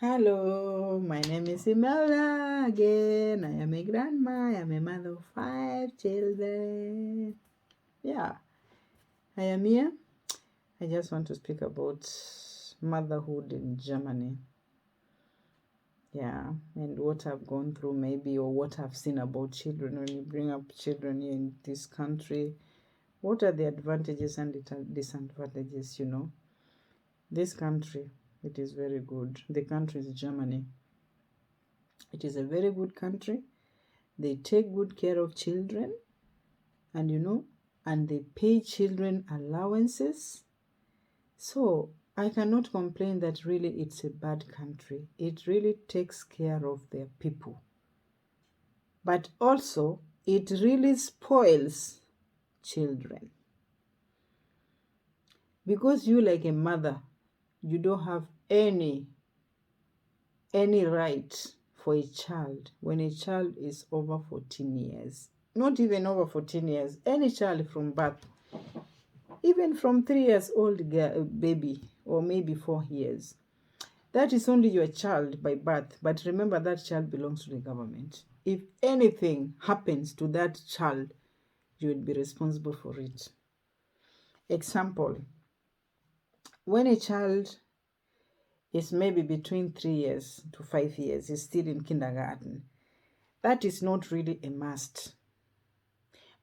Hello, my name is Imelda again. I am a grandma. I am a mother of 5 children. Yeah, I am here. I just want to speak about motherhood in Germany. Yeah, and what I've gone through, maybe, or what I've seen about children when you bring up children here in this country. What are the advantages and disadvantages? This country, it is very good. The country is Germany. It is a very good country. They take good care of children, and they pay children allowances. So I cannot complain that really it's a bad country. It really takes care of their people. But also, it really spoils children. Because you, like a mother, you don't have any right for a child when a child is over 14 years. Not even over 14 years, any child from birth, even from 3 years old baby, or maybe 4 years. That is only your child by birth, but remember that child belongs to the government. If anything happens to that child, you will be responsible for it. Example, when a child is maybe between 3 years to 5 years, is still in kindergarten, that is not really a must.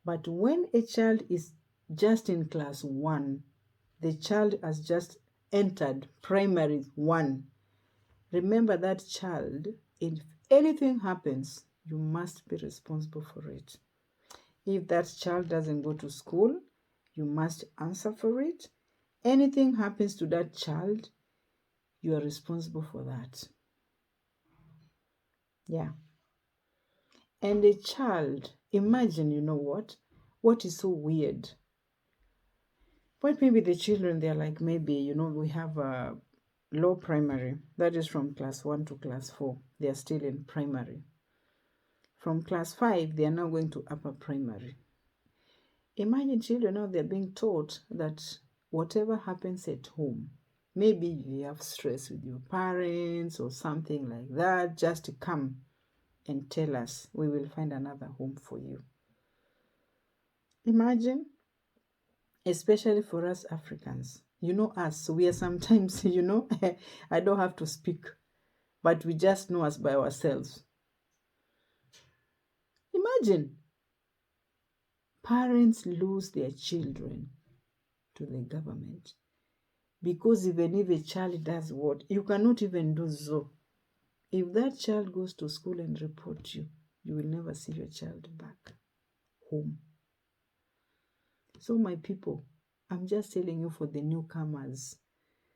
But when a child is just in class 1, the child has just entered primary 1, remember that child, if anything happens, you must be responsible for it. If that child doesn't go to school, you must answer for it. Anything happens to that child, you are responsible for that. Yeah. And a child, imagine, what is so weird? But maybe the children, they're like, maybe, we have a low primary. That is from class 1 to class 4. They are still in primary. From class 5, they are now going to upper primary. Imagine children now, they're being taught that whatever happens at home, maybe you have stress with your parents or something like that, just come and tell us. We will find another home for you. Imagine, especially for us Africans. Us, we are sometimes, I don't have to speak, but we just know us by ourselves. Imagine parents lose their children to the government because even if a child does what, you cannot even do so. If that child goes to school and report you, you will never see your child back home. So my people, I'm just telling you, for the newcomers,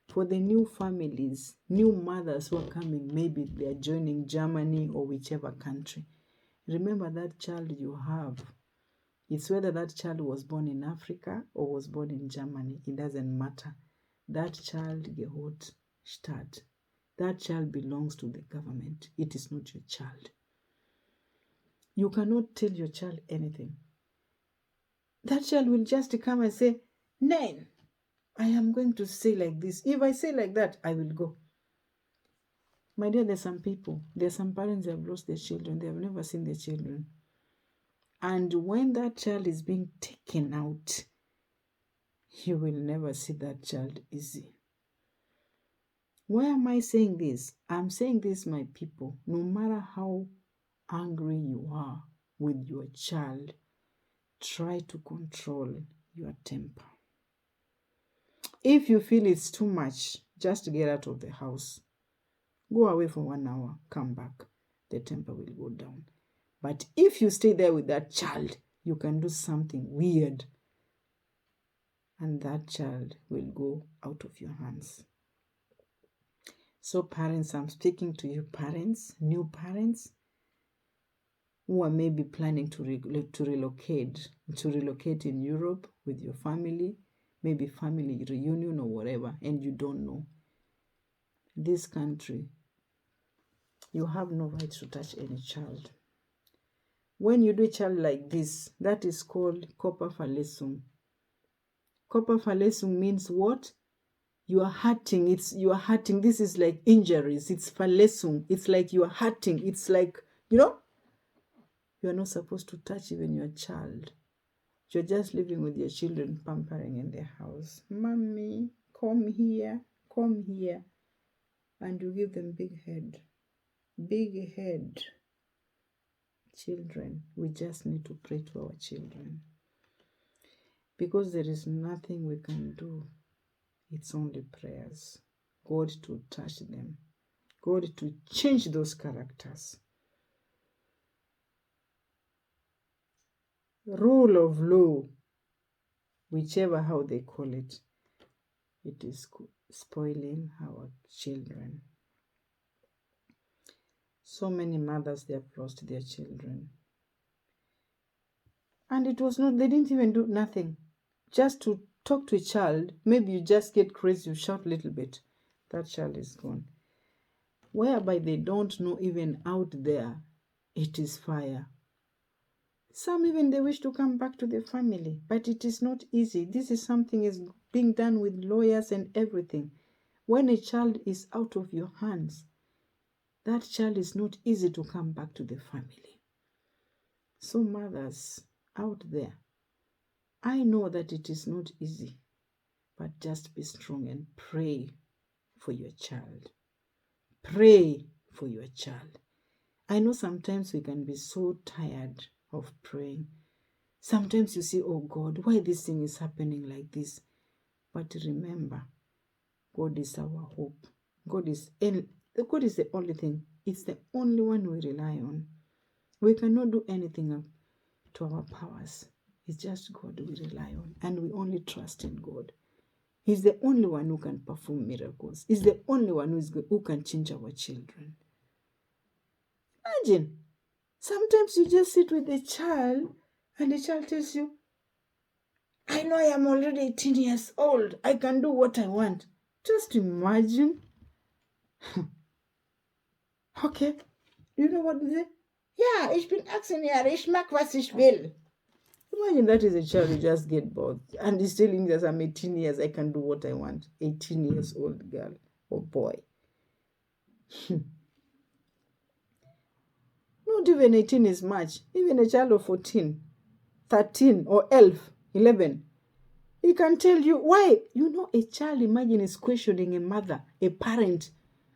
for the new families, new mothers who are coming, maybe they are joining Germany or whichever country. Remember that child you have. It's whether that child was born in Africa or was born in Germany. It doesn't matter. That child gehört Staat. That child belongs to the government. It is not your child. You cannot tell your child anything. That child will just come and say, Nan, I am going to say like this. If I say like that, I will go. My dear, there's some parents that have lost their children. They have never seen their children. And when that child is being taken out, you will never see that child easy. Why am I saying this? I'm saying this, my people, no matter how angry you are with your child, try to control your temper. If you feel it's too much, just get out of the house. Go away for 1 hour, come back. The temper will go down. But if you stay there with that child, you can do something weird, and that child will go out of your hands. So parents, I'm speaking to you parents, new parents, who are maybe planning to relocate in Europe with your family, maybe family reunion or whatever, and you don't know. This country, you have no right to touch any child. When you do a child like this, that is called Körperverletzung. Körperverletzung means what? You are hurting. You are hurting. This is like injuries. It's Verletzung. It's like you are hurting. It's like, you are not supposed to touch even your child. You're just living with your children, pampering in their house. Mommy, come here, come here. And you give them big head. Big head. Children, we just need to pray to our children. Because there is nothing we can do. It's only prayers. God to touch them. God to change those characters. Rule of law, whichever how they call it, it is spoiling our children. So many mothers, they have lost their children. And it was not, they didn't even do nothing. Just to talk to a child, maybe you just get crazy, you shout a little bit, that child is gone. Whereby they don't know even out there, it is fire. Some even they wish to come back to the family, but it is not easy. This is something is being done with lawyers and everything. When a child is out of your hands, that child is not easy to come back to the family. So mothers out there, I know that it is not easy, but just be strong and pray for your child. Pray for your child. I know sometimes we can be so tired of praying. Sometimes you say, oh God, why this thing is happening like this? But remember, God is our hope. God is the only thing. It's the only one we rely on. We cannot do anything up to our powers. It's just God we rely on, and we only trust in God. He's the only one who can perform miracles. He's the only one who can change our children. Imagine, sometimes you just sit with a child and the child tells you, I know I am already 18 years old. I can do what I want. Just imagine. Okay. You know what they say? Ja, ich bin 18 Jahre. Ich mag, was ich will. Imagine that is a child who just get bored. And he's telling us I'm 18 years. I can do what I want. 18 years old girl or boy. Not even 18 is much. Even a child of 14, 13 or 11, he can tell you why. A child, imagine, is questioning a mother, a parent,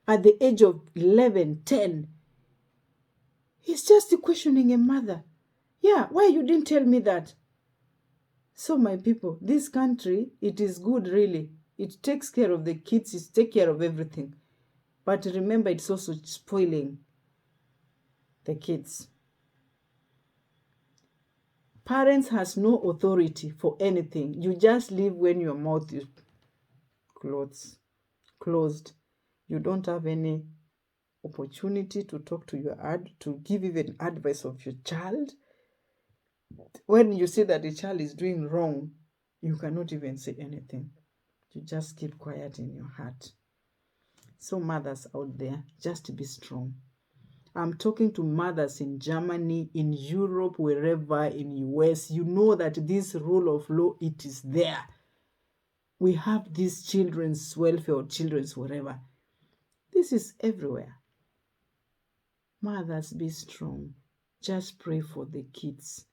at the age of 11, 10. He's just questioning a mother. Yeah, why you didn't tell me that? So my people, this country, it is good really. It takes care of the kids, it takes care of everything. But remember, it's also spoiling the kids. Parents has no authority for anything. You just live when your mouth is closed. You don't have any opportunity to talk to to give even advice of your child. When you see that the child is doing wrong, you cannot even say anything. You just keep quiet in your heart. So mothers out there, just be strong. I'm talking to mothers in Germany, in Europe, wherever, in US. You know that this rule of law, it is there. We have these children's welfare or children's whatever. This is everywhere. Mothers, be strong. Just pray for the kids.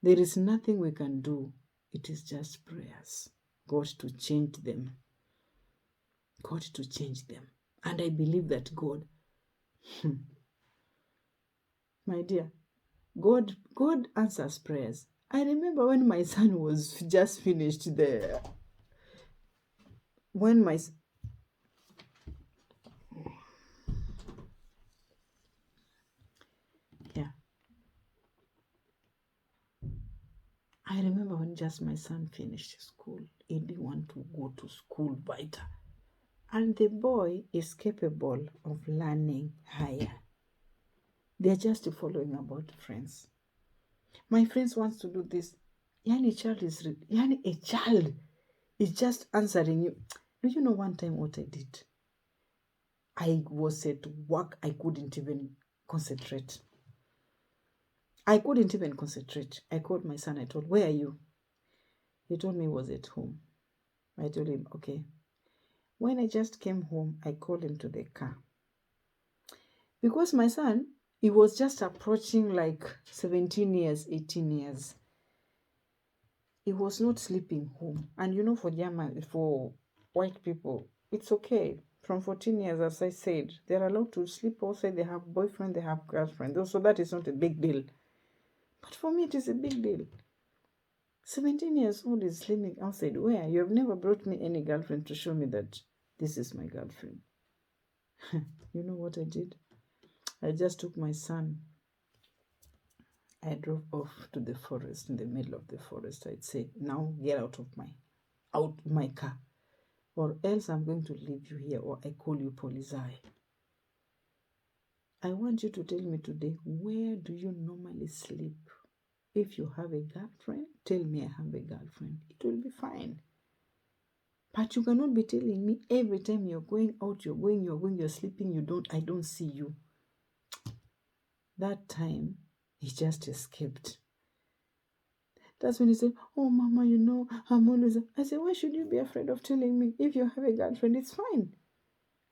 There is nothing we can do. It is just prayers. God to change them. God to change them. And I believe that God, my dear, God answers prayers. I remember when my son was just finished I remember when just my son finished school. He didn't want to go to school weiter. And the boy is capable of learning higher. They're just following about friends. My friends wants to do this. A child is just answering you. Do you know one time what I did? I was at work. I couldn't even concentrate. I called my son. I told, where are you? He told me he was at home. I told him, okay, When I just came home, I called him to the car. Because my son, he was just approaching like 17 years, 18 years. He was not sleeping home. And for German, for white people, it's okay. From 14 years, as I said, they're allowed to sleep outside. They have boyfriend, they have girlfriend. So that is not a big deal. But for me, it is a big deal. 17 years old is sleeping outside. Where? You have never brought me any girlfriend to show me that this is my girlfriend. You know what I did? I just took my son. I drove off to the forest, in the middle of the forest. I'd say, now get out of my car, or else I'm going to leave you here, or I call you police. I want you to tell me today, where do you normally sleep? If you have a girlfriend, tell me I have a girlfriend. It will be fine. But you cannot be telling me every time you're going out, you're sleeping, I don't see you. That time, he just escaped. That's when he said, oh, Mama, I'm always... I said, why should you be afraid of telling me? If you have a girlfriend, it's fine.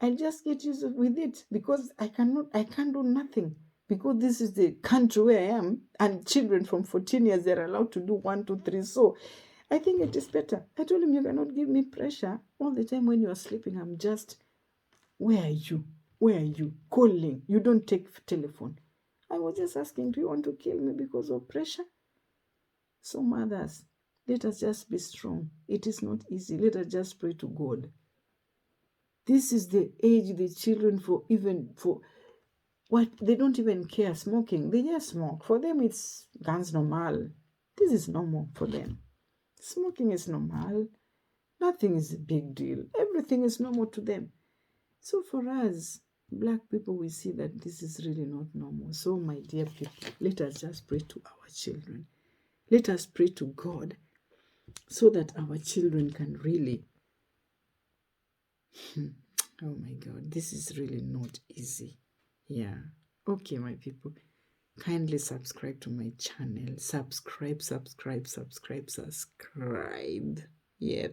I'll just get used with it, because I can't do nothing. Because this is the country where I am, and children from 14 years, they're allowed to do 1, 2, 3. So I think it is better. I told him, you cannot give me pressure all the time when you are sleeping. I'm just, where are you? Where are you? Calling. You don't take telephone. I was just asking, do you want to kill me because of pressure? So mothers, let us just be strong. It is not easy. Let us just pray to God. This is the age the children for what, they don't even care smoking. They just smoke. For them, it's ganz normal. This is normal for them. Smoking is normal. Nothing is a big deal. Everything is normal to them. So for us, Black people, we see that this is really not normal. So my dear people, let us just pray to our children. Let us pray to God so that our children can really... Oh my God, this is really not easy. Yeah. Okay, my people, kindly subscribe to my channel. Subscribe. Yeah.